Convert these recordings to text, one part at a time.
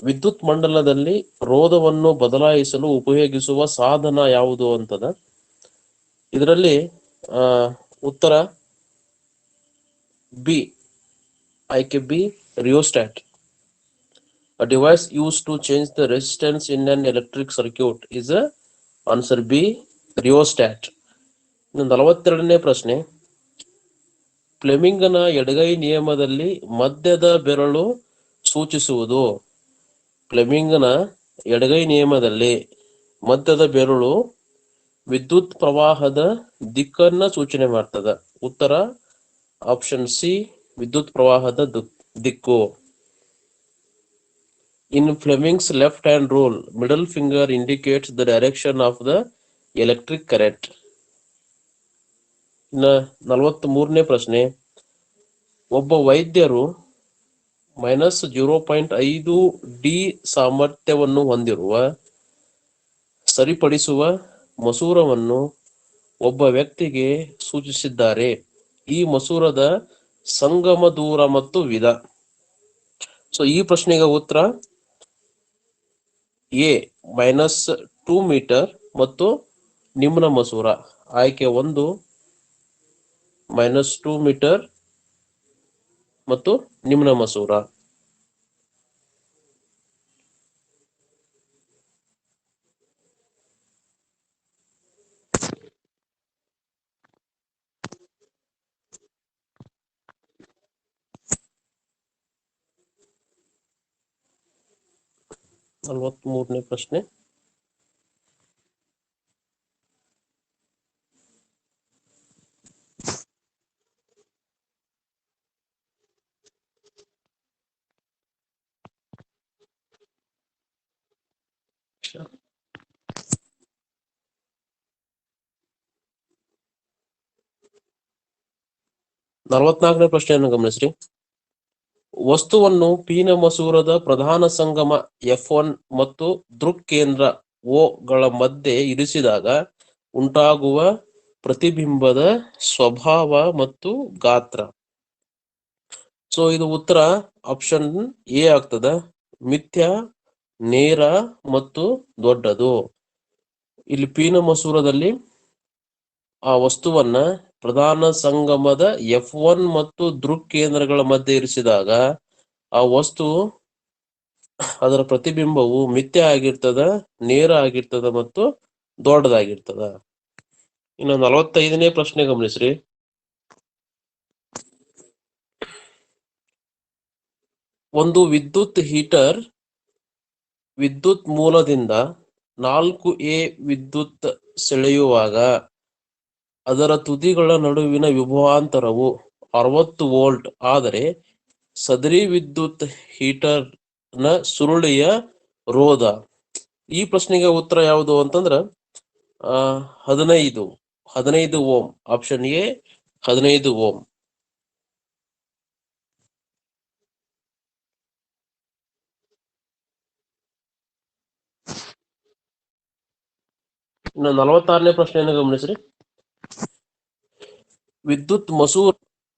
ವಿದ್ಯುತ್ ಮಂಡಲದಲ್ಲಿ ರೋಧವನ್ನು ಬದಲಾಯಿಸಲು ಉಪಯೋಗಿಸುವ ಸಾಧನ ಯಾವುದು ಅಂತದ. ಇದರಲ್ಲಿ ಉತ್ತರ ಬಿ, ಆಯ್ಕೆ B, rheostat. A device used to change the resistance in an electric circuit is a answer B, rheostat. 42ನೇ ಪ್ರಶ್ನೆ, ಫ್ಲೆಮಿಂಗನ ಎಡಗೈ ನಿಯಮದಲ್ಲಿ ಮಧ್ಯದ ಬೆರಳು ಸೂಚಿಸುವುದು. ಫ್ಲೆಮಿಂಗನ ಎಡಗೈ ನಿಯಮದಲ್ಲಿ ಮಧ್ಯದ ಬೆರಳು ವಿದ್ಯುತ್ ಪ್ರವಾಹದ ದಿಕ್ಕನ್ನ ಸೂಚನೆ ಮಾಡ್ತದ. ಉತ್ತರ ಆಪ್ಷನ್ ಸಿ, ವಿದ್ಯುತ್ ಪ್ರವಾಹದ ದಿಕ್ಕು. In Fleming's left-hand rule, middle finger indicates the direction of the electric current. ಇನ್ನು 43ನೇ ಪ್ರಶ್ನೆ, ಒಬ್ಬ ವೈದ್ಯರು -0.5 ಡಿ ಸಾಮರ್ಥ್ಯವನ್ನು ಹೊಂದಿರುವ ಸರಿಪಡಿಸುವ ಮಸೂರವನ್ನು ಒಬ್ಬ ವ್ಯಕ್ತಿಗೆ ಸೂಚಿಸಿದ್ದಾರೆ. ಈ ಮಸೂರದ ಸಂಗಮ ದೂರ ಮತ್ತು ವಿಧ. ಸೊ ಈ ಪ್ರಶ್ನೆಗೆ ಉತ್ತರ ಎ, -2 ಮೀಟರ್ ಮತ್ತು ನಿಮ್ನ ಮಸೂರ. ಆಯ್ಕೆ 1, -2 ಮೀಟರ್ ಮತ್ತು ನಿಮ್ನ ಮಸೂರ. ನಲವತ್ಮೂರನೇ ಪ್ರಶ್ನೆ, ನಲವತ್ನಾಲ್ಕನೇ ಪ್ರಶ್ನೆಯನ್ನು ಗಮನಿಸ್ರಿ. ವಸ್ತುವನ್ನು ಪೀನ ಮಸೂರದ ಪ್ರಧಾನ ಸಂಗಮ F1 ಮತ್ತು ದೃಕ್ಕೇಂದ್ರ O ಗಳ ಮಧ್ಯೆ ಇರಿಸಿದಾಗ ಉಂಟಾಗುವ ಪ್ರತಿಬಿಂಬದ ಸ್ವಭಾವ ಮತ್ತು ಗಾತ್ರ. ಸೊ ಇದು ಉತ್ತರ ಆಪ್ಷನ್ ಎ ಆಗ್ತದ, ಮಿಥ್ಯ, ನೇರ ಮತ್ತು ದೊಡ್ಡದು. ಇಲ್ಲಿ ಪೀನ ಮಸೂರದಲ್ಲಿ ಆ ವಸ್ತುವನ್ನ ಪ್ರಧಾನ ಸಂಗಮದ F1 ಮತ್ತು ದೃಕ್ಕೇಂದ್ರಗಳ ಮಧ್ಯೆ ಇರಿಸಿದಾಗ ಆ ವಸ್ತು ಅದರ ಪ್ರತಿಬಿಂಬವು ಮಿಥ್ಯ ಆಗಿರ್ತದ, ನೇರ ಆಗಿರ್ತದ ಮತ್ತು ದೊಡ್ಡದಾಗಿರ್ತದ. ಇನ್ನು 45ನೇ ಪ್ರಶ್ನೆ ಗಮನಿಸ್ರಿ. ಒಂದು ವಿದ್ಯುತ್ ಹೀಟರ್ ವಿದ್ಯುತ್ ಮೂಲದಿಂದ 4A ವಿದ್ಯುತ್ ಸೆಳೆಯುವಾಗ ಅದರ ತುದಿಗಳ ನಡುವಿನ ವಿಭವಾಂತರವು 60 ವೋಲ್ಟ್ ಆದರೆ ಸದರಿ ವಿದ್ಯುತ್ ಹೀಟರ್ ನ ಸುರುಳಿಯ ರೋಧ. ಈ ಪ್ರಶ್ನೆಗೆ ಉತ್ತರ ಯಾವುದು ಅಂತಂದ್ರ 15 ಓಮ್. Option A 15 ohm. ಇನ್ನು 46ನೇ ಪ್ರಶ್ನೆಯನ್ನು ಗಮನಿಸ್ರಿ. ವಿದ್ಯುತ್ ಮಸೂರ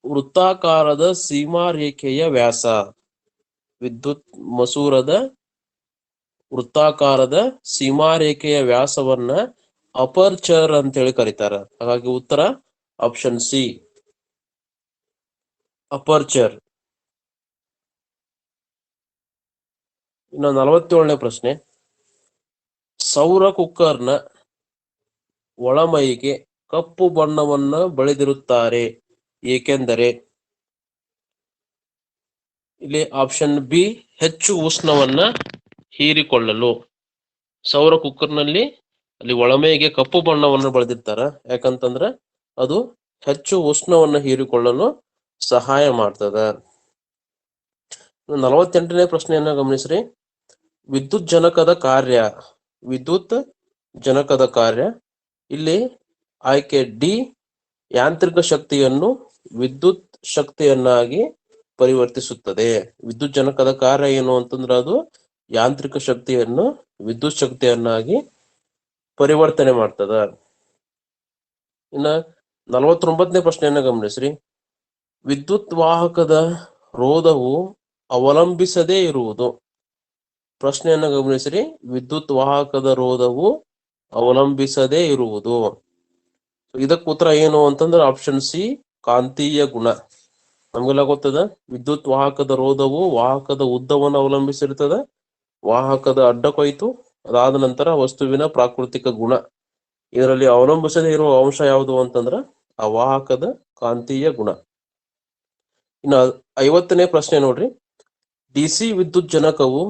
ವೃತ್ತಾಕಾರದ ಸೀಮಾರೇಖೆಯ ವ್ಯಾಸ. ವಿದ್ಯುತ್ ಮಸೂರದ ವೃತ್ತಾಕಾರದ ಸೀಮಾರೇಖೆಯ ವ್ಯಾಸವನ್ನ ಅಪರ್ಚರ್ ಅಂತೇಳಿ ಕರೀತಾರ. ಹಾಗಾಗಿ ಉತ್ತರ ಆಪ್ಷನ್ ಸಿ, ಅಪರ್ಚರ್. ಇನ್ನು 47ನೇ ಪ್ರಶ್ನೆ, ಸೌರ ಕುಕ್ಕರ್ನ ಒಳಮೈಗೆ ಕಪ್ಪು ಬಣ್ಣವನ್ನ ಬಳಿದಿರುತ್ತಾರೆ ಏಕೆಂದರೆ. ಇಲ್ಲಿ ಆಪ್ಷನ್ ಬಿ, ಹೆಚ್ಚು ಉಷ್ಣವನ್ನ ಹೀರಿಕೊಳ್ಳಲು. ಸೌರ ಕುಕ್ಕರ್ನಲ್ಲಿ ಅಲ್ಲಿ ಒಳಮೈಗೆ ಕಪ್ಪು ಬಣ್ಣವನ್ನು ಬಳದಿರ್ತಾರ, ಯಾಕಂತಂದ್ರ ಅದು ಹೆಚ್ಚು ಉಷ್ಣವನ್ನು ಹೀರಿಕೊಳ್ಳಲು ಸಹಾಯ ಮಾಡ್ತದ. 48ನೇ ಪ್ರಶ್ನೆಯನ್ನ ಗಮನಿಸ್ರಿ. ವಿದ್ಯುತ್ ಜನಕದ ಕಾರ್ಯ. ಇಲ್ಲಿ ಆಯ್ಕೆ ಡಿ, ಯಾಂತ್ರಿಕ ಶಕ್ತಿಯನ್ನು ವಿದ್ಯುತ್ ಶಕ್ತಿಯನ್ನಾಗಿ ಪರಿವರ್ತಿಸುತ್ತದೆ. ವಿದ್ಯುತ್ ಜನಕದ ಕಾರ್ಯ ಏನು ಅಂತಂದ್ರೆ ಅದು ಯಾಂತ್ರಿಕ ಶಕ್ತಿಯನ್ನು ವಿದ್ಯುತ್ ಶಕ್ತಿಯನ್ನಾಗಿ ಪರಿವರ್ತನೆ ಮಾಡ್ತದ. ಇನ್ನ 49ನೇ ಪ್ರಶ್ನೆಯನ್ನ ಗಮನಿಸ್ರಿ. ವಿದ್ಯುತ್ ವಾಹಕದ ರೋಧವು ಅವಲಂಬಿಸದೇ ಇರುವುದು ಪ್ರಶ್ನೆಯನ್ನು ಗಮನಿಸಿರಿ. ವಿದ್ಯುತ್ ವಾಹಕದ ರೋಧವು ಅವಲಂಬಿಸದೇ ಇರುವುದು. ಇದಕ್ಕೆ ಉತ್ತರ ಏನು ಅಂತಂದ್ರೆ ಆಪ್ಷನ್ ಸಿ, ಕಾಂತೀಯ ಗುಣ. ನಮ್ಗೆಲ್ಲ ಗೊತ್ತದ, ವಿದ್ಯುತ್ ವಾಹಕದ ರೋಧವು ವಾಹಕದ ಉದ್ದವನ್ನು ಅವಲಂಬಿಸಿರ್ತದ, ವಾಹಕದ ಅಡ್ಡ ಕೊಯ್ತು, ಅದಾದ ನಂತರ ವಸ್ತುವಿನ ಪ್ರಾಕೃತಿಕ ಗುಣ. ಇದರಲ್ಲಿ ಅವಲಂಬಿಸದೇ ಇರುವ ಅಂಶ ಯಾವುದು ಅಂತಂದ್ರ ಆ ವಾಹಕದ ಕಾಂತೀಯ ಗುಣ. ಇನ್ನು 50ನೇ ಪ್ರಶ್ನೆ ನೋಡ್ರಿ. ಡಿಸಿ ವಿದ್ಯುತ್ ಜನಕವು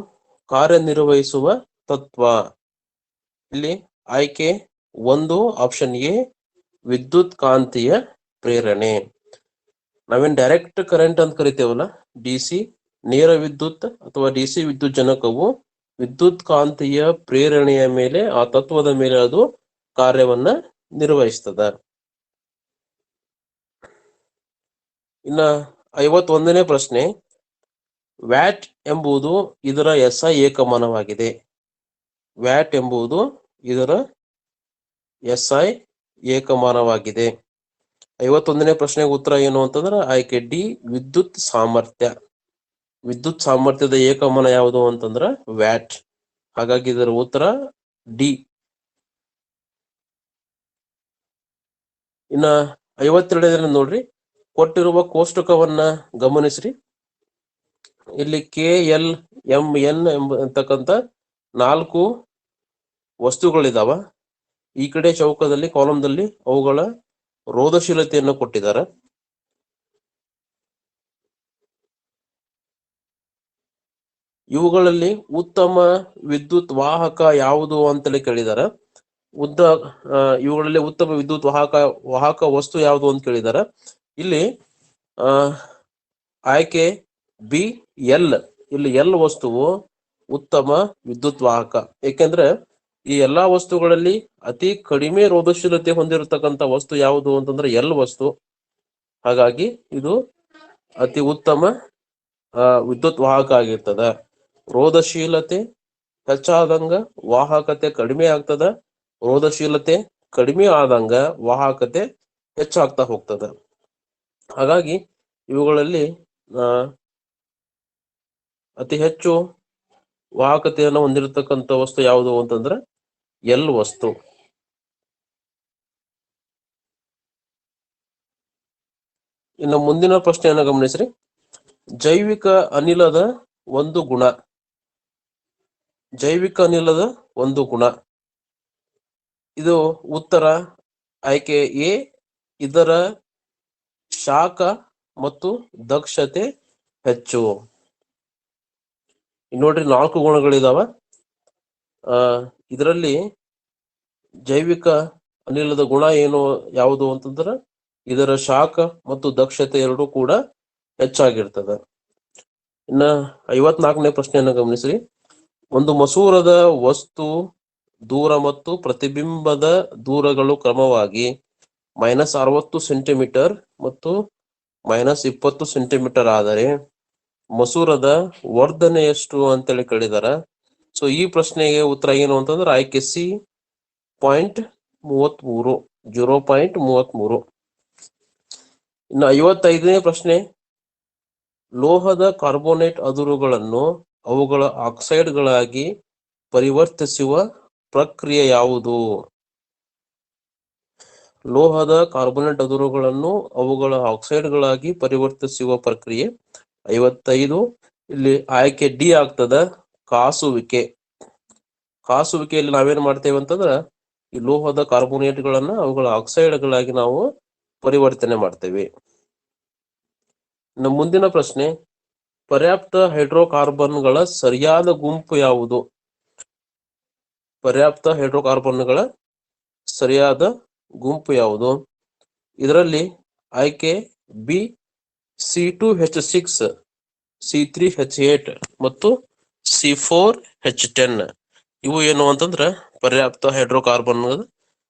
ಕಾರ್ಯನಿರ್ವಹಿಸುವ ತತ್ವ. ಇಲ್ಲಿ ಆಯ್ಕೆ 1 ಆಪ್ಷನ್ ಎ, ವಿದ್ಯುತ್ ಕಾಂತೀಯ ಪ್ರೇರಣೆ. ನಾವೇನ್ ಡೈರೆಕ್ಟ್ ಕರೆಂಟ್ ಅಂತ ಕರಿತೇವಲ್ಲ, ಡಿಸಿ ನೇರ ವಿದ್ಯುತ್ ಅಥವಾ ಡಿಸಿ ವಿದ್ಯುತ್ ಜನಕವು ವಿದ್ಯುತ್ ಕಾಂತೀಯ ಪ್ರೇರಣೆಯ ಮೇಲೆ, ಆ ತತ್ವದ ಮೇಲೆ ಅದು ಕಾರ್ಯವನ್ನ ನಿರ್ವಹಿಸ್ತದ. ಇನ್ನ 51ನೇ ಪ್ರಶ್ನೆ. ವ್ಯಾಟ್ ಎಂಬುದು ಇದರ ಎಸ್ಐ ಏಕಮಾನವಾಗಿದೆ. ವ್ಯಾಟ್ ಎಂಬುದು ಇದರ ಎಸ್ಐ ಏಕಮಾನವಾಗಿದೆ. 51ನೇ ಪ್ರಶ್ನೆಗೆ ಉತ್ತರ ಏನು ಅಂತಂದ್ರೆ ಆಯ್ಕೆ ಡಿ, ವಿದ್ಯುತ್ ಸಾಮರ್ಥ್ಯ. ವಿದ್ಯುತ್ ಸಾಮರ್ಥ್ಯದ ಏಕಮಾನ ಯಾವುದು ಅಂತಂದ್ರ ವ್ಯಾಟ್. ಹಾಗಾಗಿ ಇದರ ಉತ್ತರ ಡಿ. ಇನ್ನ 52ನೇ ನೋಡ್ರಿ. ಕೊಟ್ಟಿರುವ ಕೋಷ್ಟಕವನ್ನ ಗಮನಿಸ್ರಿ. ಇಲ್ಲಿ ಕೆ ಎಲ್ ಎಂ ಎನ್ ಎಂಬತಕ್ಕಂತ 4 ವಸ್ತುಗಳಿದಾವ. ಈ ಕಡೆ ಚೌಕದಲ್ಲಿ ಕಾಲಂದಲ್ಲಿ ಅವುಗಳ ರೋಧಶೀಲತೆಯನ್ನು ಕೊಟ್ಟಿದ್ದಾರೆ. ಇವುಗಳಲ್ಲಿ ಉತ್ತಮ ವಿದ್ಯುತ್ ವಾಹಕ ಯಾವುದು ಅಂತಲೇ ಕೇಳಿದಾರೆ. ಇವುಗಳಲ್ಲಿ ಉತ್ತಮ ವಿದ್ಯುತ್ ವಾಹಕ ವಸ್ತು ಯಾವುದು ಅಂತ ಕೇಳಿದಾರೆ. ಇಲ್ಲಿ ಆಯ್ಕೆ ಬಿ, ಎಲ್. ಇಲ್ಲಿ ಎಲ್ ವಸ್ತುವು ಉತ್ತಮ ವಿದ್ಯುತ್ ವಾಹಕ. ಏಕೆಂದ್ರೆ ಈ ಎಲ್ಲಾ ವಸ್ತುಗಳಲ್ಲಿ ಅತಿ ಕಡಿಮೆ ರೋಧಶೀಲತೆ ಹೊಂದಿರತಕ್ಕಂತ ವಸ್ತು ಯಾವುದು ಅಂತಂದ್ರೆ ಎಲ್ ವಸ್ತು. ಹಾಗಾಗಿ ಇದು ಅತಿ ಉತ್ತಮ ವಿದ್ಯುತ್ ವಾಹಕ ಆಗಿರ್ತದ. ರೋಧಶೀಲತೆ ಹೆಚ್ಚಾದಂಗ ವಾಹಕತೆ ಕಡಿಮೆ ಆಗ್ತದ, ರೋಧಶೀಲತೆ ಕಡಿಮೆ ಆದಂಗ ವಾಹಕತೆ ಹೆಚ್ಚಾಗ್ತಾ ಹೋಗ್ತದ. ಹಾಗಾಗಿ ಇವುಗಳಲ್ಲಿ ಅತಿ ಹೆಚ್ಚು ವಾಹಕತೆಯನ್ನು ಹೊಂದಿರತಕ್ಕಂಥ ವಸ್ತು ಯಾವುದು ಅಂತಂದ್ರೆ ಎಲ್ ವಸ್ತು. ಇನ್ನು ಮುಂದಿನ ಪ್ರಶ್ನೆಯನ್ನು ಗಮನಿಸ್ರಿ. ಜೈವಿಕ ಅನಿಲದ ಒಂದು ಗುಣ. ಜೈವಿಕ ಅನಿಲದ ಒಂದು ಗುಣ. ಇದು ಉತ್ತರ ಆಯ್ಕೆ ಎ, ಇದರ ಶಾಖ ಮತ್ತು ದಕ್ಷತೆ ಹೆಚ್ಚು. ನೋಡ್ರಿ 4 ಗುಣಗಳಿದಾವ. ಇದರಲ್ಲಿ ಜೈವಿಕ ಅನಿಲದ ಗುಣ ಏನು ಯಾವುದು ಅಂತಂದ್ರ ಇದರ ಶಾಖ ಮತ್ತು ದಕ್ಷತೆ ಎರಡೂ ಕೂಡ ಹೆಚ್ಚಾಗಿರ್ತದೆ. ಇನ್ನ 54ನೇ ಪ್ರಶ್ನೆಯನ್ನು ಗಮನಿಸ್ರಿ. ಒಂದು ಮಸೂರದ ವಸ್ತು ದೂರ ಮತ್ತು ಪ್ರತಿಬಿಂಬದ ದೂರಗಳು ಕ್ರಮವಾಗಿ -60 ಸೆಂಟಿಮೀಟರ್ ಮತ್ತು -20 ಸೆಂಟಿಮೀಟರ್ ಆದರೆ ಮಸೂರದ ವರ್ಧನೆ ಎಷ್ಟು ಅಂತೇಳಿ ಕೇಳಿದಾರ. ಸೊ ಈ ಪ್ರಶ್ನೆಗೆ ಉತ್ತರ ಏನು ಅಂತಂದ್ರೆ ಆಯ್ಕೆ ಸಿ, 0.33. 0.33. ಇನ್ನು 55ನೇ ಪ್ರಶ್ನೆ. ಲೋಹದ ಕಾರ್ಬೋನೇಟ್ ಅದುರುಗಳನ್ನು ಅವುಗಳ ಆಕ್ಸೈಡ್ಗಳಾಗಿ ಪರಿವರ್ತಿಸುವ ಪ್ರಕ್ರಿಯೆ ಯಾವುದು? ಲೋಹದ ಕಾರ್ಬೋನೇಟ್ ಅದುರುಗಳನ್ನು ಅವುಗಳ ಆಕ್ಸೈಡ್ಗಳಾಗಿ ಪರಿವರ್ತಿಸುವ ಪ್ರಕ್ರಿಯೆ. 55. ಇಲ್ಲಿ ಆಯ್ಕೆ ಡಿ ಆಗ್ತದ, ಕಾಸುವಿಕೆ. ಕಾಸುವಿಕೆಯಲ್ಲಿ ನಾವೇನ್ ಮಾಡ್ತೇವೆ ಅಂತಂದ್ರ ಈ ಲೋಹದ ಕಾರ್ಬೋನೇಟ್ಗಳನ್ನ ಅವುಗಳ ಆಕ್ಸೈಡ್ಗಳಾಗಿ ನಾವು ಪರಿವರ್ತನೆ ಮಾಡ್ತೇವೆ. ಇನ್ನು ಮುಂದಿನ ಪ್ರಶ್ನೆ. ಪರ್ಯಾಪ್ತ ಹೈಡ್ರೋಕಾರ್ಬನ್ಗಳ ಸರಿಯಾದ ಗುಂಪು ಯಾವುದು? ಪರ್ಯಾಪ್ತ ಹೈಡ್ರೋಕಾರ್ಬನ್ಗಳ ಸರಿಯಾದ ಗುಂಪು ಯಾವುದು? ಇದರಲ್ಲಿ ಆಯ್ಕೆ ಬಿ, C2H6, C3H8 ಮತ್ತು C4H10. ಇವು ಏನು ಅಂತಂದ್ರ ಪರ್ಯಾಪ್ತ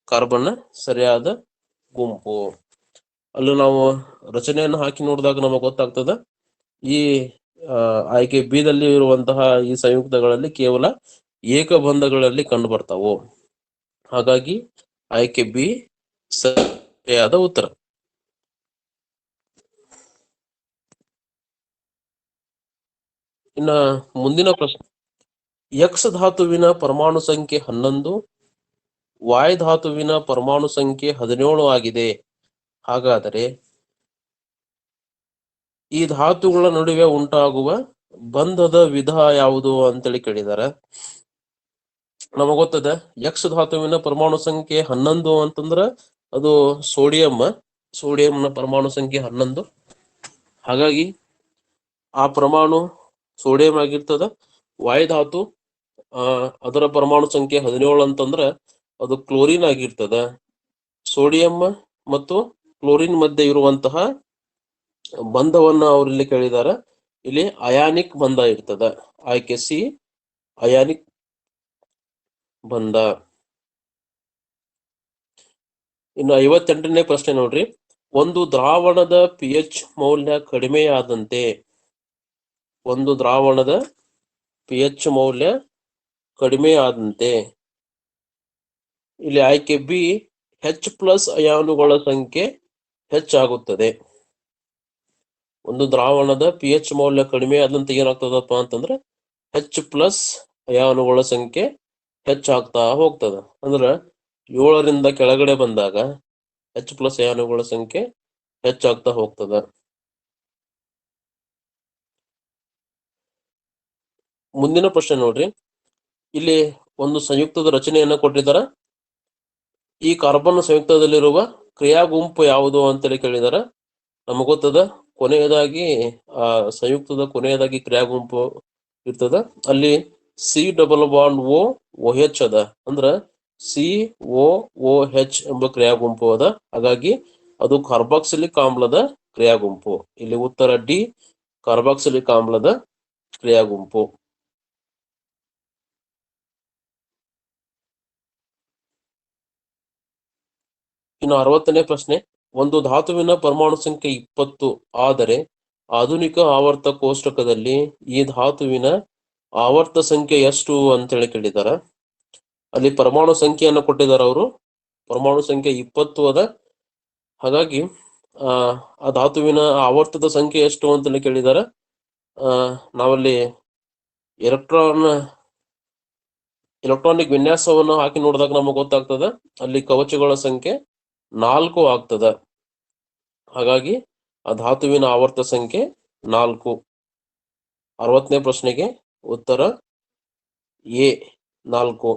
ಕಾರ್ಬನ್ ಸರಿಯಾದ ಗುಂಪು. ಅಲ್ಲೂ ನಾವು ರಚನೆಯನ್ನು ಹಾಕಿ ನೋಡಿದಾಗ ನಮಗೆ ಗೊತ್ತಾಗ್ತದ ಈ ಆಯ್ಕೆ ಬಿ ದಲ್ಲಿ ಇರುವಂತಹ ಈ ಸಂಯುಕ್ತಗಳಲ್ಲಿ ಕೇವಲ ಏಕಬಂಧಗಳಲ್ಲಿ ಕಂಡು ಬರ್ತಾವು. ಹಾಗಾಗಿ ಆಯ್ಕೆ ಬಿ ಸರಿಯಾದ ಉತ್ತರ. ಇನ್ನ ಮುಂದಿನ ಪ್ರಶ್ನೆ. ಎಕ್ಸ್ ಧಾತುವಿನ ಪರಮಾಣು ಸಂಖ್ಯೆ 11, ವಾಯ್ ಧಾತುವಿನ ಪರಮಾಣು ಸಂಖ್ಯೆ 17 ಆಗಿದೆ. ಹಾಗಾದರೆ ಈ ಧಾತುಗಳ ನಡುವೆ ಉಂಟಾಗುವ ಬಂಧದ ವಿಧ ಯಾವುದು ಅಂತೇಳಿ ಕೇಳಿದಾರೆ. ನಮಗ್ ಗೊತ್ತದೆ ಎಕ್ಸ್ ಧಾತುವಿನ ಪರಮಾಣು ಸಂಖ್ಯೆ 11 ಅಂತಂದ್ರ ಅದು ಸೋಡಿಯಂನ ಪರಮಾಣು ಸಂಖ್ಯೆ 11. ಹಾಗಾಗಿ ಆ ಪರಮಾಣು ಸೋಡಿಯಂ ಆಗಿರ್ತದ. ವಾಯು ಧಾತು ಅದರ ಪರಮಾಣು ಸಂಖ್ಯೆ 17 ಅಂತಂದ್ರ ಅದು ಕ್ಲೋರಿನ್ ಆಗಿರ್ತದ. ಸೋಡಿಯಂ ಮತ್ತು ಕ್ಲೋರಿನ್ ಮಧ್ಯೆ ಇರುವಂತಹ ಬಂಧವನ್ನ ಅವ್ರು ಇಲ್ಲಿ ಕೇಳಿದಾರ. ಇಲ್ಲಿ ಅಯಾನಿಕ್ ಬಂಧ ಇರ್ತದ. ಆಯ್ಕೆ ಸಿ, ಅಯಾನಿಕ್ ಬಂಧ. ಇನ್ನು 58ನೇ ಪ್ರಶ್ನೆ ನೋಡ್ರಿ. ಒಂದು ದ್ರಾವಣದ pH ಮೌಲ್ಯ ಕಡಿಮೆಯಾದಂತೆ, ಒಂದು ದ್ರಾವಣದ pH ಮೌಲ್ಯ ಕಡಿಮೆಯಾದಂತೆ ಇಲ್ಲಿ ಆಯ್ಕೆ ಬಿ, H+ ಅಯಾನುಗಳ ಸಂಖ್ಯೆ ಹೆಚ್ಚಾಗುತ್ತದೆ. ಒಂದು ದ್ರಾವಣದ pH ಮೌಲ್ಯ ಕಡಿಮೆ ಆದಂತೆ ಏನಾಗ್ತದಪ್ಪ ಅಂತಂದ್ರೆ H+ ಅಯಾನುಗಳ ಸಂಖ್ಯೆ ಹೆಚ್ಚಾಗ್ತಾ ಹೋಗ್ತದ. ಅಂದ್ರ 7ರಿಂದ ಕೆಳಗಡೆ ಬಂದಾಗ H+ ಅಯಾನುಗಳ ಸಂಖ್ಯೆ ಹೆಚ್ಚಾಗ್ತಾ ಹೋಗ್ತದ. ಮುಂದಿನ ಪ್ರಶ್ನೆ ನೋಡ್ರಿ. ಇಲ್ಲಿ ಒಂದು ಸಂಯುಕ್ತದ ರಚನೆಯನ್ನ ಕೊಟ್ಟಿದ್ದಾರೆ. ಈ ಕಾರ್ಬನ್ ಸಂಯುಕ್ತದಲ್ಲಿರುವ ಕ್ರಿಯಾ ಗುಂಪು ಯಾವುದು ಅಂತೇಳಿ ಕೇಳಿದಾರೆ. ನಮಗ್ ಗೊತ್ತದ ಕೊನೆಯದಾಗಿ ಆ ಸಂಯುಕ್ತದ ಕೊನೆಯದಾಗಿ ಕ್ರಿಯಾ ಗುಂಪು ಇರ್ತದ. ಅಲ್ಲಿ C++OH ಅದ. ಅಂದ್ರ COOH ಎಂಬ ಕ್ರಿಯಾ ಗುಂಪು ಅದ. ಹಾಗಾಗಿ ಅದು ಕಾರ್ಬಾಕ್ಸಿಲಿಕ್ ಆಮ್ಲದ ಕ್ರಿಯಾ ಗುಂಪು. ಇಲ್ಲಿ ಉತ್ತರ ಡಿ, ಕಾರ್ಬಾಕ್ಸಿಲಿಕ್ ಆಮ್ಲದ ಕ್ರಿಯಾ ಗುಂಪು. ಇನ್ನು 60ನೇ ಪ್ರಶ್ನೆ. ಒಂದು ಧಾತುವಿನ ಪರಮಾಣು ಸಂಖ್ಯೆ 20 ಆದರೆ ಆಧುನಿಕ ಆವರ್ತ ಕೋಷ್ಟಕದಲ್ಲಿ ಈ ಧಾತುವಿನ ಆವರ್ತ ಸಂಖ್ಯೆ ಎಷ್ಟು ಅಂತೇಳಿ ಕೇಳಿದಾರ. ಅಲ್ಲಿ ಪರಮಾಣು ಸಂಖ್ಯೆಯನ್ನು ಕೊಟ್ಟಿದ್ದಾರೆ ಅವರು. ಪರಮಾಣು ಸಂಖ್ಯೆ 20 ಅದ. ಹಾಗಾಗಿ ಆ ಧಾತುವಿನ ಆವರ್ತದ ಸಂಖ್ಯೆ ಎಷ್ಟು ಅಂತೇಳಿ ಕೇಳಿದಾರೆ. ನಾವಲ್ಲಿ ಎಲೆಕ್ಟ್ರಾನಿಕ್ ವಿನ್ಯಾಸವನ್ನು ಹಾಕಿ ನೋಡಿದಾಗ ನಮಗೆ ಗೊತ್ತಾಗ್ತದೆ ಅಲ್ಲಿ ಕವಚಗಳ ಸಂಖ್ಯೆ 4 ಆಗ್ತದ. ಹಾಗಾಗಿ ಆ ಧಾತುವಿನ ಆವರ್ತ ಸಂಖ್ಯೆ 4. 60ನೇ ಪ್ರಶ್ನೆಗೆ ಉತ್ತರ ಎ, 4.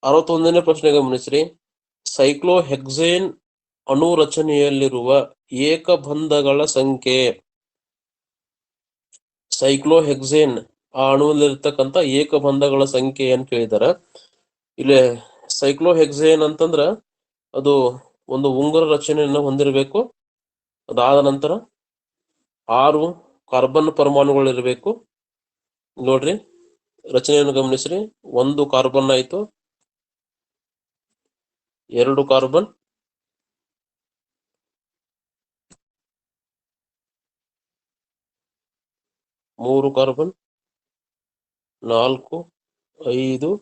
61ನೇ ಪ್ರಶ್ನೆ ಗಮನಿಸ್ರಿ. ಸೈಕ್ಲೋಹೆಕ್ಸೇನ್ ಅಣು ರಚನೆಯಲ್ಲಿರುವ ಏಕಬಂಧಗಳ ಸಂಖ್ಯೆ. ಸೈಕ್ಲೋಹೆಕ್ಸೇನ್ ಆ ಅಣುವಲ್ಲಿರ್ತಕ್ಕಂಥ ಏಕಬಂಧಗಳ ಸಂಖ್ಯೆ ಏನ್ ಕೇಳಿದಾರ. ಇಲ್ಲಿ ಸೈಕ್ಲೋಹೆಕ್ಸೇನ್ ಅಂತಂದ್ರ ಅದು ಒಂದು ಉಂಗುರ ರಚನೆಯನ್ನು ಹೊಂದಿರಬೇಕು. ಅದಾದ ನಂತರ 6 ಕಾರ್ಬನ್ ಪರಮಾಣುಗಳಿರಬೇಕು. ನೋಡ್ರಿ ರಚನೆಯನ್ನು ಗಮನಿಸ್ರಿ. 1 ಕಾರ್ಬನ್ ಆಯ್ತು, 2 ಕಾರ್ಬನ್, 3 ಕಾರ್ಬನ್, 4, 5,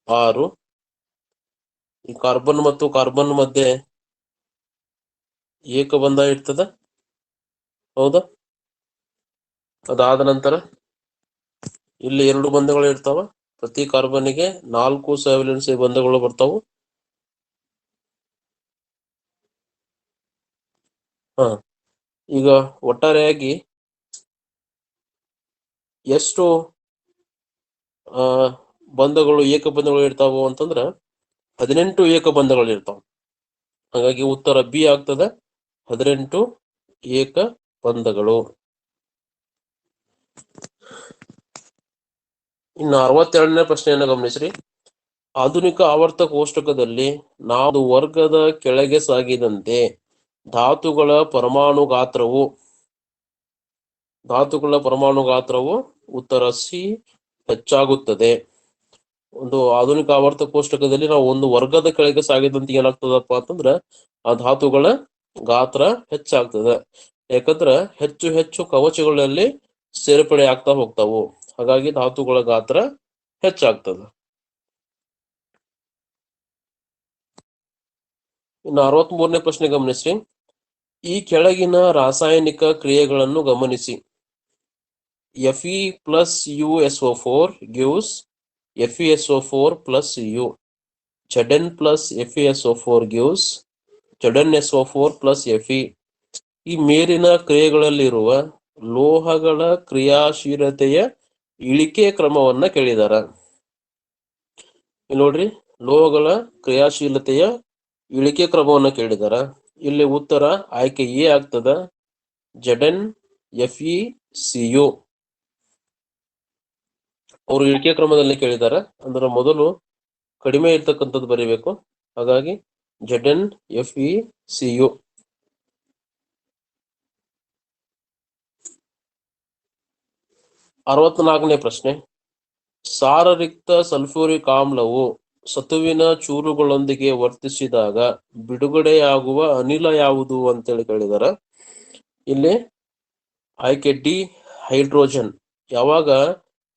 6. ಈ ಕಾರ್ಬನ್ ಮತ್ತು ಕಾರ್ಬನ್ ಮಧ್ಯೆ ಏಕಬಂಧ ಇರ್ತದ. ಹೌದಾ? ಅದಾದ ನಂತರ ಇಲ್ಲಿ 2 ಬಂಧಗಳು ಇರ್ತಾವ. ಪ್ರತಿ ಕಾರ್ಬನ್ಗೆ 4 ಸೈವಲೆನ್ಸಿ ಬಂಧಗಳು ಬರ್ತಾವು. ಈಗ ಒಟ್ಟಾರೆಯಾಗಿ ಎಷ್ಟು ಬಂಧಗಳು ಏಕಬಂಧಗಳು ಇರ್ತಾವು ಅಂತಂದ್ರ 18 ಏಕಬಂಧಗಳು ಇರ್ತಾವ. ಹಾಗಾಗಿ ಉತ್ತರ ಬಿ ಆಗ್ತದ, 18 ಏಕಬಂಧಗಳು. ಇನ್ನು 62ನೇ ಪ್ರಶ್ನೆಯನ್ನು ಗಮನಿಸ್ರಿ. ಆಧುನಿಕ ಆವರ್ತ ಕೋಷ್ಟಕದಲ್ಲಿ ನಾವು ವರ್ಗದ ಕೆಳಗೆ ಸಾಗಿದಂತೆ ಧಾತುಗಳ ಪರಮಾಣು ಗಾತ್ರವು ಉತ್ತರ ಸಿ ಹೆಚ್ಚಾಗುತ್ತದೆ. ಒಂದು ಆಧುನಿಕ ಆವರ್ತ ಕೋಷ್ಟಕದಲ್ಲಿ ನಾವು ಒಂದು ವರ್ಗದ ಕೆಳಗೆ ಸಾಗಿದಂತೆ ಏನಾಗ್ತದಪ್ಪ ಅಂತಂದ್ರ ಆ ಧಾತುಗಳ ಗಾತ್ರ ಹೆಚ್ಚಾಗ್ತದೆ. ಯಾಕಂದ್ರ ಹೆಚ್ಚು ಹೆಚ್ಚು ಕವಚಗಳಲ್ಲಿ ಸೇರ್ಪಡೆ ಆಗ್ತಾ ಹೋಗ್ತಾವು. ಹಾಗಾಗಿ ಧಾತುಗಳ ಗಾತ್ರ ಹೆಚ್ಚಾಗ್ತದೆ. ಇನ್ನು 63ನೇ ಪ್ರಶ್ನೆ ಗಮನಿಸಿ. ಈ ಕೆಳಗಿನ ರಾಸಾಯನಿಕ ಕ್ರಿಯೆಗಳನ್ನು ಗಮನಿಸಿ. Fe plus USO4 gives FeSO4 plus U. Zn plus FeSO4 gives ZnSO4 plus Fe. ಈ ಮೇಲಿನ ಕ್ರಿಯೆಗಳಲ್ಲಿರುವ ಲೋಹಗಳ ಕ್ರಿಯಾಶೀಲತೆಯ ಇಳಿಕೆ ಕ್ರಮವನ್ನ ಕೇಳಿದಾರ. ಇಲ್ಲಿ ನೋಡ್ರಿ, ಲೋಹಗಳ ಕ್ರಿಯಾಶೀಲತೆಯ ಇಳಿಕೆ ಕ್ರಮವನ್ನ ಕೇಳಿದಾರ. ಇಲ್ಲಿ ಉತ್ತರ ಆಯ್ಕೆ ಎ ಆಗ್ತದ, ZnFeCu. ಅವರು ಇಳಿಕೆ ಕ್ರಮದಲ್ಲಿ ಕೇಳಿದಾರ, ಅಂದ್ರೆ ಮೊದಲು ಕಡಿಮೆ ಇರ್ತಕ್ಕಂಥದ್ದು ಬರೀಬೇಕು. ಹಾಗಾಗಿ ZnFeCu. 64ನೇ ಪ್ರಶ್ನೆ. ಸಾರರಿಕ್ತ ಸಲ್ಫ್ಯೂರಿಕ್ ಆಮ್ಲವು ಸತುವಿನ ಚೂರುಗಳೊಂದಿಗೆ ವರ್ತಿಸಿದಾಗ ಬಿಡುಗಡೆಯಾಗುವ ಅನಿಲ ಯಾವುದು ಅಂತೇಳಿ ಕೇಳಿದಾರ. ಇಲ್ಲಿ ಆಯ್ಕೆ ಡಿ, ಹೈಡ್ರೋಜನ್. ಯಾವಾಗ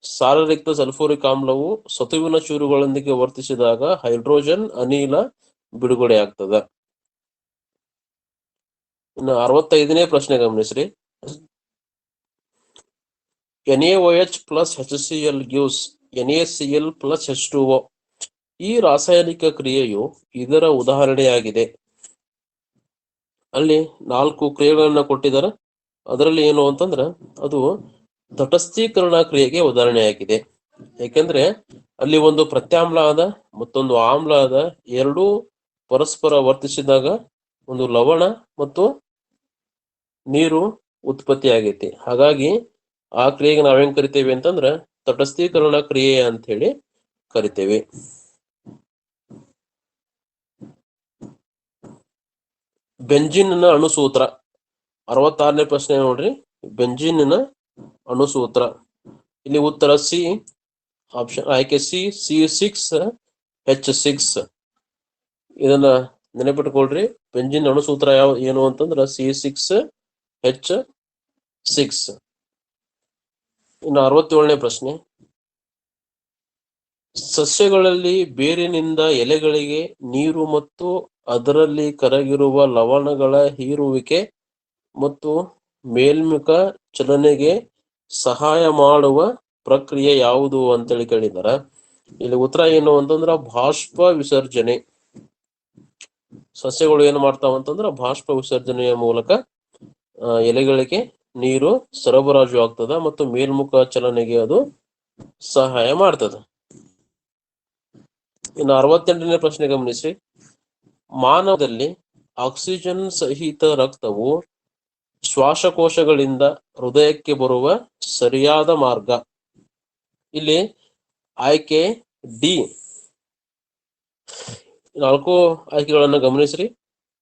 ಸಾರರಿಕ್ತ ಸಲ್ಫ್ಯೂರಿಕ್ ಆಮ್ಲವು ಸತುವಿನ ಚೂರುಗಳೊಂದಿಗೆ ವರ್ತಿಸಿದಾಗ ಹೈಡ್ರೋಜನ್ ಅನಿಲ ಬಿಡುಗಡೆ ಆಗ್ತದ. ಇನ್ನು 65ನೇ ಪ್ರಶ್ನೆ ಗಮನಿಸ್ರಿ. NaOH plus HCl gives NaCl plus H2O. ಈ ರಾಸಾಯನಿಕ ಕ್ರಿಯೆಯು ಇದರ ಉದಾಹರಣೆಯಾಗಿದೆ. ಅಲ್ಲಿ 4 ಕ್ರಿಯೆಗಳನ್ನ ಕೊಟ್ಟಿದ್ದಾರೆ. ಅದರಲ್ಲಿ ಏನು ಅಂತಂದ್ರೆ ಅದು ತಟಸ್ಥೀಕರಣ ಕ್ರಿಯೆಗೆ ಉದಾಹರಣೆಯಾಗಿದೆ. ಯಾಕೆಂದ್ರೆ ಅಲ್ಲಿ ಒಂದು ಪ್ರತ್ಯಾಮ್ಲ ಆದ ಮತ್ತೊಂದು ಆಮ್ಲ ಆದ, ಎರಡೂ ಪರಸ್ಪರ ವರ್ತಿಸಿದಾಗ ಒಂದು ಲವಣ ಮತ್ತು ನೀರು ಉತ್ಪತ್ತಿ ಆಗೈತಿ. ಹಾಗಾಗಿ ಆ ಕ್ರಿಯೆಗೆ ನಾವೇನ್ ಕರಿತೇವೆ ಅಂತಂದ್ರ ತಟಸ್ಥೀಕರಣ ಕ್ರಿಯೆ ಅಂತ ಹೇಳಿ ಕರಿತೇವೆ. ಬೆಂಜಿನ್ನ ಅಣುಸೂತ್ರ. 66ನೇ ಪ್ರಶ್ನೆ ನೋಡ್ರಿ, ಬೆಂಜಿನ್ನ ಅಣುಸೂತ್ರ. ಇಲ್ಲಿ ಉತ್ತರ ಸಿ, ಆಪ್ಷನ್ ಆಯ್ಕೆ ಸಿ, C6H6. ಇದನ್ನ ನೆನಪಿಟ್ಕೊಳ್ರಿ. ಬೆಂಜಿನ್ ಅಣುಸೂತ್ರ ಏನು ಅಂತಂದ್ರ C6H6. ಇನ್ನು 67ನೇ ಪ್ರಶ್ನೆ. ಸಸ್ಯಗಳಲ್ಲಿ ಬೇರಿನಿಂದ ಎಲೆಗಳಿಗೆ ನೀರು ಮತ್ತು ಅದರಲ್ಲಿ ಕರಗಿರುವ ಲವಣಗಳ ಹೀರುವಿಕೆ ಮತ್ತು ಮೇಲ್ಮುಖ ಚಲನೆಗೆ ಸಹಾಯ ಮಾಡುವ ಪ್ರಕ್ರಿಯೆ ಯಾವುದು ಅಂತೇಳಿ ಕೇಳಿದಾರ. ಇಲ್ಲಿ ಉತ್ತರ ಏನು ಅಂತಂದ್ರ ಬಾಷ್ಪ ವಿಸರ್ಜನೆ. ಸಸ್ಯಗಳು ಏನು ಮಾಡ್ತಾವ ಅಂತಂದ್ರ ಬಾಷ್ಪ ವಿಸರ್ಜನೆಯ ಮೂಲಕ ಎಲೆಗಳಿಗೆ ನೀರು ಸರಬರಾಜು ಆಗ್ತದ ಮತ್ತು ಮೇಲ್ಮುಖ ಚಲನೆಗೆ ಅದು ಸಹಾಯ ಮಾಡ್ತದ. ಇನ್ನು 68ನೇ ಪ್ರಶ್ನೆ ಗಮನಿಸಿ. ಮಾನವದಲ್ಲಿ ಆಕ್ಸಿಜನ್ ಸಹಿತ ರಕ್ತವು ಶ್ವಾಸಕೋಶಗಳಿಂದ ಹೃದಯಕ್ಕೆ ಬರುವ ಸರಿಯಾದ ಮಾರ್ಗ. ಇಲ್ಲಿ ಆಯ್ಕೆ ಡಿ. 4 ಆಯ್ಕೆಗಳನ್ನ ಗಮನಿಸ್ರಿ.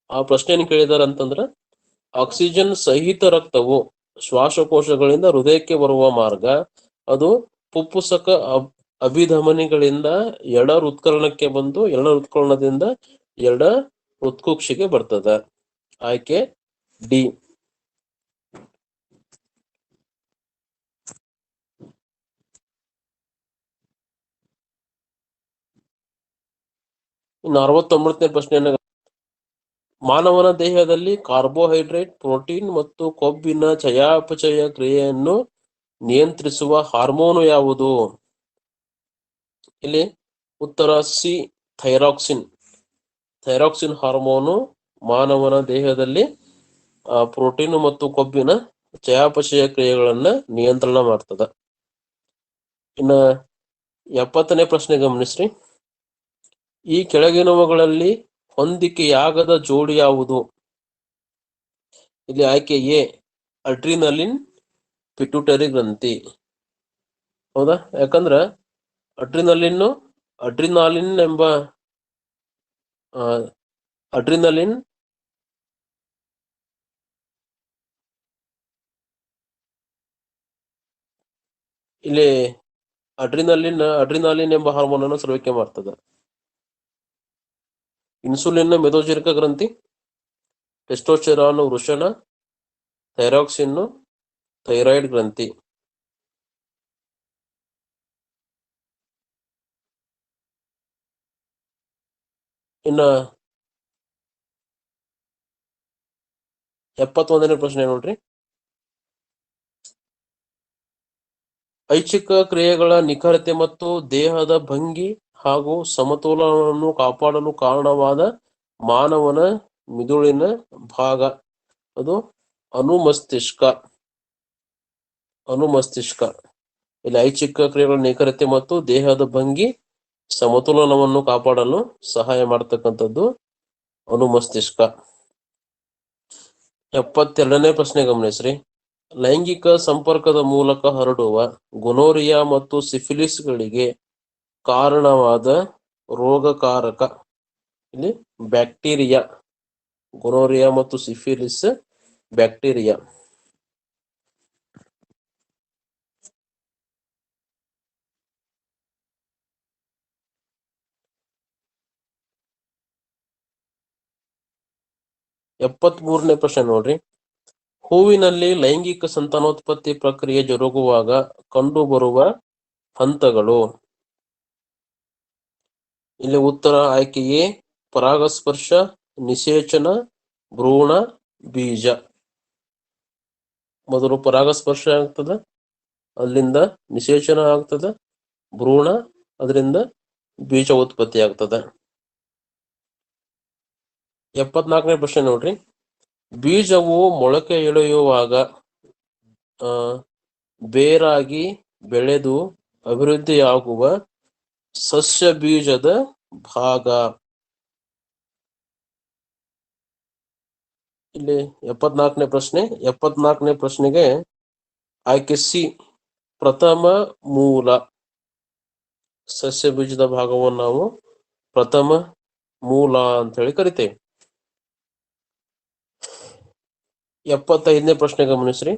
ಆ ಪ್ರಶ್ನೆಯನ್ನು ಕೇಳಿದಾರ ಅಂತಂದ್ರ ಆಕ್ಸಿಜನ್ ಸಹಿತ ರಕ್ತವು ಶ್ವಾಸಕೋಶಗಳಿಂದ ಹೃದಯಕ್ಕೆ ಬರುವ ಮಾರ್ಗ ಅದು ಪುಪ್ಪುಸಕ ಅಭಿಧಮನಿಗಳಿಂದ ಎಡ ಹೃತ್ಕರ್ಣಕ್ಕೆ ಬಂದು ಎಡ ಹೃತ್ಕರ್ಣದಿಂದ ಎಡ ಹೃತ್ಕುಕ್ಷಿಗೆ ಬರ್ತದ. ಆಯ್ಕೆ ಡಿ. ಇನ್ನು 69ನೇ ಪ್ರಶ್ನೆಯನ್ನ. ಮಾನವನ ದೇಹದಲ್ಲಿ ಕಾರ್ಬೋಹೈಡ್ರೇಟ್, ಪ್ರೋಟೀನ್ ಮತ್ತು ಕೊಬ್ಬಿನ ಚಯಾಪಚಯ ಕ್ರಿಯೆಯನ್ನು ನಿಯಂತ್ರಿಸುವ ಹಾರ್ಮೋನು ಯಾವುದು? ಇಲ್ಲಿ ಉತ್ತರ ಸಿ, ಥೈರಾಕ್ಸಿನ್. ಥೈರಾಕ್ಸಿನ್ ಹಾರ್ಮೋನು ಮಾನವನ ದೇಹದಲ್ಲಿ ಪ್ರೋಟೀನ್ ಮತ್ತು ಕೊಬ್ಬಿನ ಚಯಾಪಚಯ ಕ್ರಿಯೆಗಳನ್ನ ನಿಯಂತ್ರಣ ಮಾಡ್ತದ. ಇನ್ನ 70ನೇ ಪ್ರಶ್ನೆ ಗಮನಿಸ್ರಿ. ಈ ಕೆಳಗಿನವುಗಳಲ್ಲಿ ಹೊಂದಿಕೆಯಾಗದ ಜೋಡಿ ಯಾವುದು? ಇಲ್ಲಿ ಆಯ್ಕೆ ಎ, ಅಡ್ರಿನಲಿನ್ ಪಿಟ್ಯೂಟರಿ ಗ್ರಂಥಿ. ಹೌದಾ? ಯಾಕಂದ್ರ ಅಡ್ರಿನಾಲಿನ್ ಎಂಬ ಅಡ್ರಿನಲಿನ್ ಇಲ್ಲಿ ಅಡ್ರಿನಾಲಿನ್ ಎಂಬ ಹಾರ್ಮೋನ್ ಅನ್ನು ಸ್ರವಿಕೆ ಮಾಡ್ತದೆ. ಇನ್ಸುಲಿನ್ ಮೆದೋಜೀರಕ ಗ್ರಂಥಿ, ಟೆಸ್ಟೋಸ್ಟೆರಾನ್ ವೃಷಣ, ಥೈರಾಕ್ಸಿನ್ ಥೈರಾಯ್ಡ್ ಗ್ರಂಥಿ. ಇನ್ನ 71ನೇ ಪ್ರಶ್ನೆ ನೋಡ್ರಿ. ಐಚ್ಛಿಕ ಕ್ರಿಯೆಗಳ ನಿಖರತೆ ಮತ್ತು ದೇಹದ ಭಂಗಿ ಹಾಗೂ ಸಮತೋಲನವನ್ನು ಕಾಪಾಡಲು ಕಾರಣವಾದ ಮಾನವನ ಮಿದುಳಿನ ಭಾಗ ಅದು ಅನುಮಸ್ತಿಷ್ಕ. ಇಲ್ಲಿ ಐಚ್ಛಿಕ ಕ್ರಿಯೆಗಳ ನಿಖರತೆ ಮತ್ತು ದೇಹದ ಭಂಗಿ ಸಮತೋಲನವನ್ನು ಕಾಪಾಡಲು ಸಹಾಯ ಮಾಡತಕ್ಕಂಥದ್ದು ಅನುಮಸ್ತಿಷ್ಕ. 72ನೇ ಪ್ರಶ್ನೆ ಗಮನಿಸ್ರಿ. ಲೈಂಗಿಕ ಸಂಪರ್ಕದ ಮೂಲಕ ಹರಡುವ ಗೊನೋರಿಯಾ ಮತ್ತು ಸಿಫಿಲಿಸ್ಗಳಿಗೆ ಕಾರಣವಾದ ರೋಗಕಾರಕ. ಇಲ್ಲಿ ಬ್ಯಾಕ್ಟೀರಿಯಾ. ಗೊನೋರಿಯಾ ಮತ್ತು ಸಿಫಿಲಿಸ್ ಬ್ಯಾಕ್ಟೀರಿಯಾ. ಎಪ್ಪತ್ಮೂರನೇ ಪ್ರಶ್ನೆ ನೋಡ್ರಿ. ಹೂವಿನಲ್ಲಿ ಲೈಂಗಿಕ ಸಂತಾನೋತ್ಪತ್ತಿ ಪ್ರಕ್ರಿಯೆ ಜರುಗುವಾಗ ಕಂಡುಬರುವ ಹಂತಗಳು. ಇಲ್ಲಿ ಉತ್ತರ ಆಯ್ಕೆ ಎ ಪರಾಗಸ್ಪರ್ಶ, ನಿಷೇಚನ, ಭ್ರೂಣ, ಬೀಜ. ಮೊದಲು ಪರಾಗಸ್ಪರ್ಶ ಆಗ್ತದ, ಅಲ್ಲಿಂದ ನಿಷೇಚನ ಆಗ್ತದ, ಭ್ರೂಣ, ಅದರಿಂದ ಬೀಜ ಉತ್ಪತ್ತಿ ಆಗ್ತದ. 74ನೇ ಪ್ರಶ್ನೆ ನೋಡ್ರಿ. ಬೀಜವು ಮೊಳಕೆ ಎಳೆಯುವಾಗ ಬೇರಾಗಿ ಬೆಳೆದು ಅಭಿವೃದ್ಧಿಯಾಗುವ ಸಸ್ಯ ಬೀಜದ ಭಾಗ. ಇಲ್ಲಿ 74ನೇ ಪ್ರಶ್ನೆ. 74ನೇ ಪ್ರಶ್ನೆಗೆ ಆಯ್ಕೆ ಸಿ ಪ್ರಥಮ ಮೂಲ. ಸಸ್ಯ ಬೀಜದ ಭಾಗವನ್ನು ನಾವು ಪ್ರಥಮ ಮೂಲ ಅಂತ ಹೇಳಿ ಕರಿತೇವೆ. 75ನೇ ಪ್ರಶ್ನೆ ಗಮನಿಸ್ರಿ.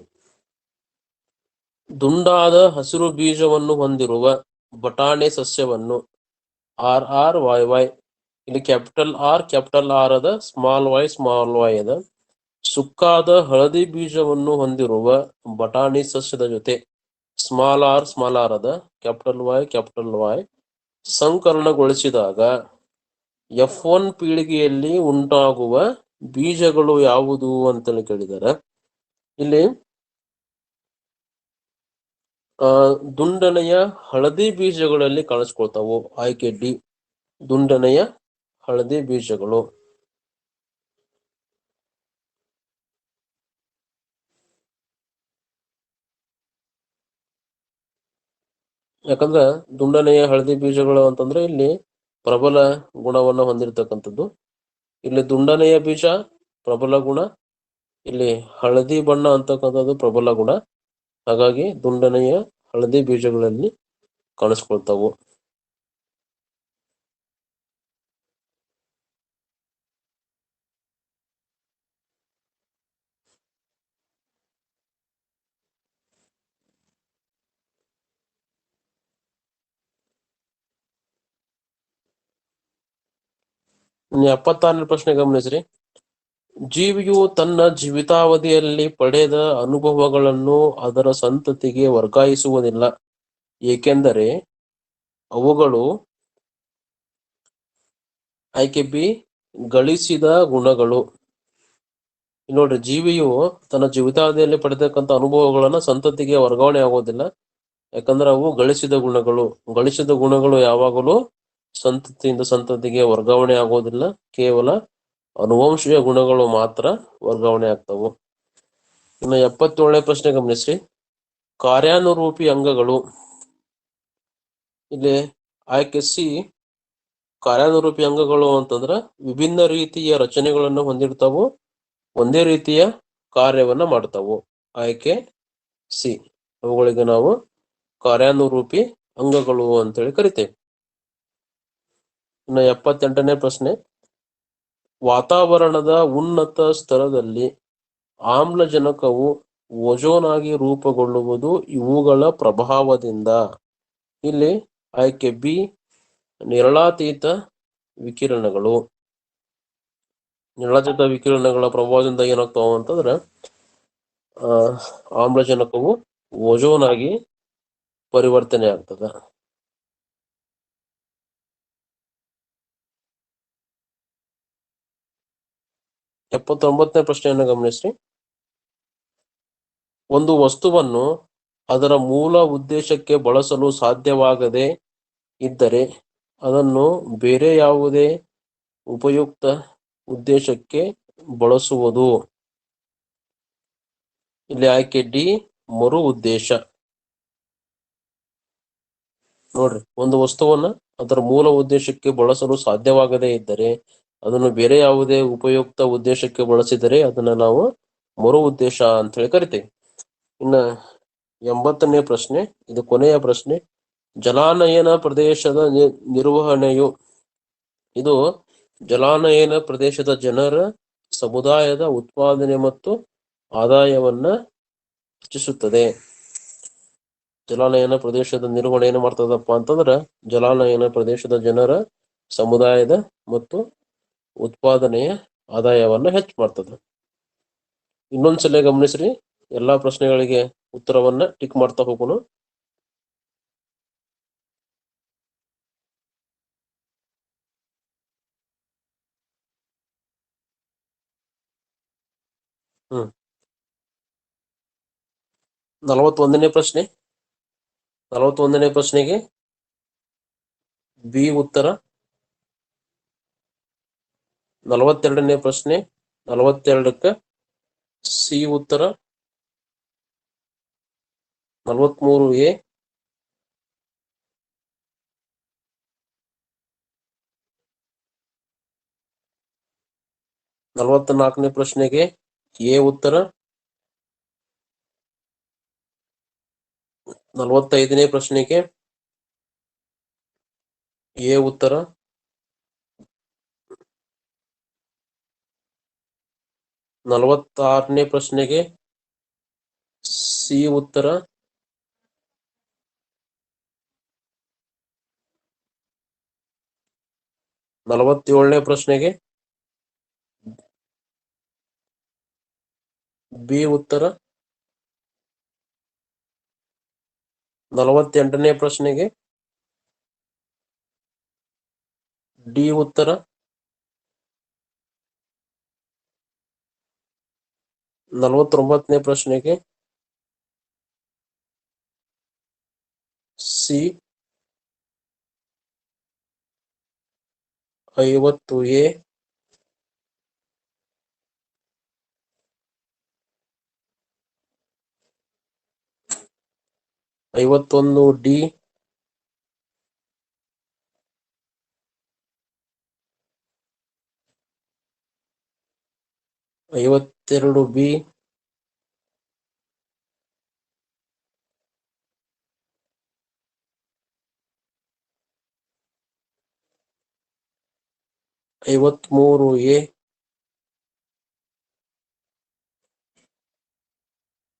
ದುಂಡಾದ ಹಸಿರು ಬೀಜವನ್ನು ಹೊಂದಿರುವ ಬಟಾಣೆ ಸಸ್ಯವನ್ನು RRYY. ಇಲ್ಲಿ ಕ್ಯಾಪಿಟಲ್ ಆರ್ ಅದ, ಸ್ಮಾಲ್ ವೈ ಅದ. ಸುಕ್ಕಾದ ಹಳದಿ ಬೀಜವನ್ನು ಹೊಂದಿರುವ ಬಟಾಣಿ ಸಸ್ಯದ ಜೊತೆ ಸ್ಮಾಲ್ ಆರ್ ಅದ, ಕ್ಯಾಪಿಟಲ್ ವೈ ಸಂಕಲನಗೊಳಿಸಿದಾಗ F1 ಪೀಳಿಗೆಯಲ್ಲಿ ಉಂಟಾಗುವ ಬೀಜಗಳು ಯಾವುದು ಅಂತೇಳಿ ಕೇಳಿದ್ದಾರೆ. ಇಲ್ಲಿ ದುಂಡನೆಯ ಹಳದಿ ಬೀಜಗಳಲ್ಲಿ ಕಾಣಿಸ್ಕೊಳ್ತಾವು. ಆಯ್ಕೆ ಡಿ ದುಂಡನೆಯ ಹಳದಿ ಬೀಜಗಳು. ಯಾಕಂದ್ರೆ ದುಂಡನೆಯ ಹಳದಿ ಬೀಜಗಳು ಅಂತಂದ್ರೆ ಇಲ್ಲಿ ಪ್ರಬಲ ಗುಣವನ್ನು ಹೊಂದಿರತಕ್ಕಂಥದ್ದು. ಇಲ್ಲಿ ದುಂಡನೆಯ ಬೀಜ ಪ್ರಬಲ ಗುಣ, ಇಲ್ಲಿ ಹಳದಿ ಬಣ್ಣ ಅಂತಕ್ಕಂಥದ್ದು ಪ್ರಬಲ ಗುಣ. ಹಾಗಾಗಿ ದುಂಡನೆಯ ಹಳದಿ ಬೀಜಗಳಲ್ಲಿ ಕಾಣಿಸ್ಕೊಳ್ತಾವು. ಇನ್ನು 76ನೇ ಪ್ರಶ್ನೆ ಗಮನಿಸ್ರಿ. ಜೀವಿಯು ತನ್ನ ಜೀವಿತಾವಧಿಯಲ್ಲಿ ಪಡೆದ ಅನುಭವಗಳನ್ನು ಅದರ ಸಂತತಿಗೆ ವರ್ಗಾಯಿಸುವುದಿಲ್ಲ, ಏಕೆಂದರೆ ಅವುಗಳು ಆಯ್ಕೆ ಬಿ ಗಳಿಸಿದ ಗುಣಗಳು. ನೋಡ್ರಿ, ಜೀವಿಯು ತನ್ನ ಜೀವಿತಾವಧಿಯಲ್ಲಿ ಪಡೆದಕ್ಕಂತ ಅನುಭವಗಳನ್ನ ಸಂತತಿಗೆ ವರ್ಗಾವಣೆ ಆಗೋದಿಲ್ಲ, ಯಾಕಂದ್ರೆ ಅವು ಗಳಿಸಿದ ಗುಣಗಳು. ಗಳಿಸಿದ ಗುಣಗಳು ಯಾವಾಗಲೂ ಸಂತತಿಯಿಂದ ಸಂತತಿಗೆ ವರ್ಗಾವಣೆ ಆಗೋದಿಲ್ಲ, ಕೇವಲ ಅನುವಂಶೀಯ ಗುಣಗಳು ಮಾತ್ರ ವರ್ಗಾವಣೆ ಆಗ್ತವು. ಇನ್ನು 77ನೇ ಪ್ರಶ್ನೆ ಗಮನಿಸ್ರಿ. ಕಾರ್ಯಾನುರೂಪಿ ಅಂಗಗಳು. ಇಲ್ಲಿ ಆಯ್ಕೆ ಸಿ ಕಾರ್ಯಾನುರೂಪಿ ಅಂಗಗಳು ಅಂತಂದ್ರ ವಿಭಿನ್ನ ರೀತಿಯ ರಚನೆಗಳನ್ನು ಹೊಂದಿರ್ತಾವು, ಒಂದೇ ರೀತಿಯ ಕಾರ್ಯವನ್ನ ಮಾಡ್ತಾವು. ಆಯ್ಕೆ ಸಿ ಅವುಗಳಿಗೆ ನಾವು ಕಾರ್ಯಾನುರೂಪಿ ಅಂಗಗಳು ಅಂತೇಳಿ ಕರಿತೇವೆ. ಇನ್ನು 78ನೇ ಪ್ರಶ್ನೆ. ವಾತಾವರಣದ ಉನ್ನತ ಸ್ತರದಲ್ಲಿ ಆಮ್ಲಜನಕವು ಓಜೋನ್ ಆಗಿ ರೂಪುಗೊಳ್ಳುವುದು ಇವುಗಳ ಪ್ರಭಾವದಿಂದ. ಇಲ್ಲಿ ಆಯ್ಕೆ ಬಿ ನೇರಳಾತೀತ ವಿಕಿರಣಗಳು. ನೇರಳಾತೀತ ವಿಕಿರಣಗಳ ಪ್ರಭಾವದಿಂದ ಏನಾಗ್ತಾವ ಅಂತಂದ್ರೆ ಆಮ್ಲಜನಕವು ಓಜೋನ್ ಆಗಿ ಪರಿವರ್ತನೆ ಆಗ್ತದ. 79ನೇ ಪ್ರಶ್ನೆಯನ್ನು ಗಮನಿಸ್ರಿ. ಒಂದು ವಸ್ತುವನ್ನು ಅದರ ಮೂಲ ಉದ್ದೇಶಕ್ಕೆ ಬಳಸಲು ಸಾಧ್ಯವಾಗದೆ ಇದ್ದರೆ ಅದನ್ನು ಬೇರೆ ಯಾವುದೇ ಉಪಯುಕ್ತ ಉದ್ದೇಶಕ್ಕೆ ಬಳಸುವುದು. ಇಲ್ಲಿ ಆಯ್ಕೆ ಡಿ, ಮರು ಉದ್ದೇಶ. ನೋಡ್ರಿ, ಒಂದು ವಸ್ತುವನ್ನ ಅದರ ಮೂಲ ಉದ್ದೇಶಕ್ಕೆ ಬಳಸಲು ಸಾಧ್ಯವಾಗದೇ ಇದ್ದರೆ ಅದನ್ನು ಬೇರೆ ಯಾವುದೇ ಉಪಯುಕ್ತ ಉದ್ದೇಶಕ್ಕೆ ಬಳಸಿದರೆ ಅದನ್ನ ನಾವು ಮರು ಉದ್ದೇಶ ಅಂತ ಹೇಳಿ ಕರಿತೇವೆ. ಇನ್ನ 80ನೇ ಪ್ರಶ್ನೆ, ಇದು ಕೊನೆಯ ಪ್ರಶ್ನೆ. ಜಲಾನಯನ ಪ್ರದೇಶದ ನಿರ್ವಹಣೆಯು, ಇದು ಜಲಾನಯನ ಪ್ರದೇಶದ ಜನರ ಸಮುದಾಯದ ಉತ್ಪಾದನೆ ಮತ್ತು ಆದಾಯವನ್ನ ಹೆಚ್ಚಿಸುತ್ತದೆ. ಜಲಾನಯನ ಪ್ರದೇಶದ ನಿರ್ವಹಣೆ ಏನು ಮಾಡ್ತದಪ್ಪ ಅಂತಂದ್ರ ಜಲಾನಯನ ಪ್ರದೇಶದ ಜನರ ಸಮುದಾಯದ ಮತ್ತು ಉತ್ಪಾದನೆಯ ಆದಾಯವನ್ನ ಹೆಚ್ಚು ಮಾಡ್ತದೆ. ಇನ್ನೊಂದ್ಸಲ ಗಮನಿಸ್ರಿ, ಎಲ್ಲಾ ಪ್ರಶ್ನೆಗಳಿಗೆ ಉತ್ತರವನ್ನ ಟಿಕ್ ಮಾಡ್ತಾ ಹೋಗೋಣ. ಹ್ಮ್ 41ನೇ ಪ್ರಶ್ನೆ. 41ನೇ ಪ್ರಶ್ನೆಗೆ ಬಿ ಉತ್ತರ. 42ನೇ ಪ್ರಶ್ನೆ 42ಕ್ಕೆ ಸಿ ಉತ್ತರ. 43 ಎ, 44ನೇ ಪ್ರಶ್ನೆಗೆ ಎ ಉತ್ತರ. 45ನೇ ಪ್ರಶ್ನೆಗೆ ಎ ಉತ್ತರ. 46ನೇ ಪ್ರಶ್ನೆಗೆ ಸಿ ಉತ್ತರ. 47ನೇ ಪ್ರಶ್ನೆಗೆ ಬಿ ಉತ್ತರ. 48ನೇ ಪ್ರಶ್ನೆಗೆ ಡಿ ಉತ್ತರ. 49ನೇ ಪ್ರಶ್ನೆಗೆ C. 50 A, 51 D, 52 B, 53 A,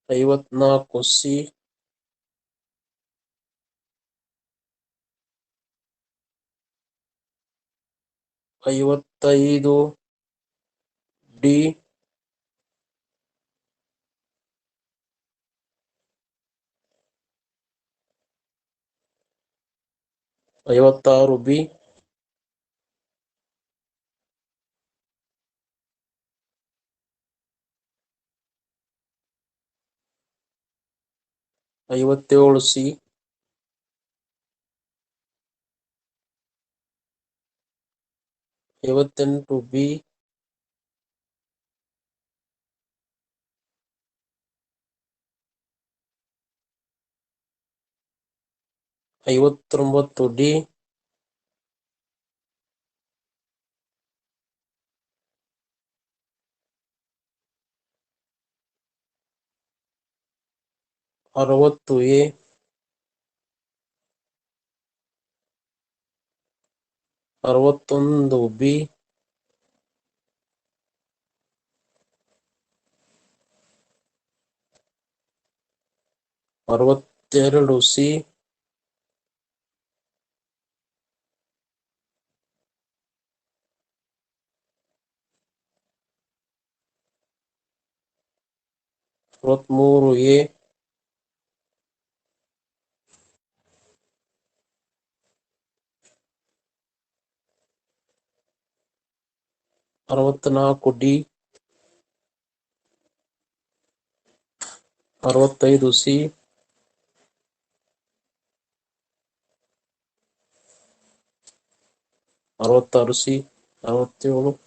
54 C, 55 D, 56 B, 57 C, 58 B, 59 D, 60 A, 61 B, 62 C, 63 A, 64 D, 65 C, 66 C, 67,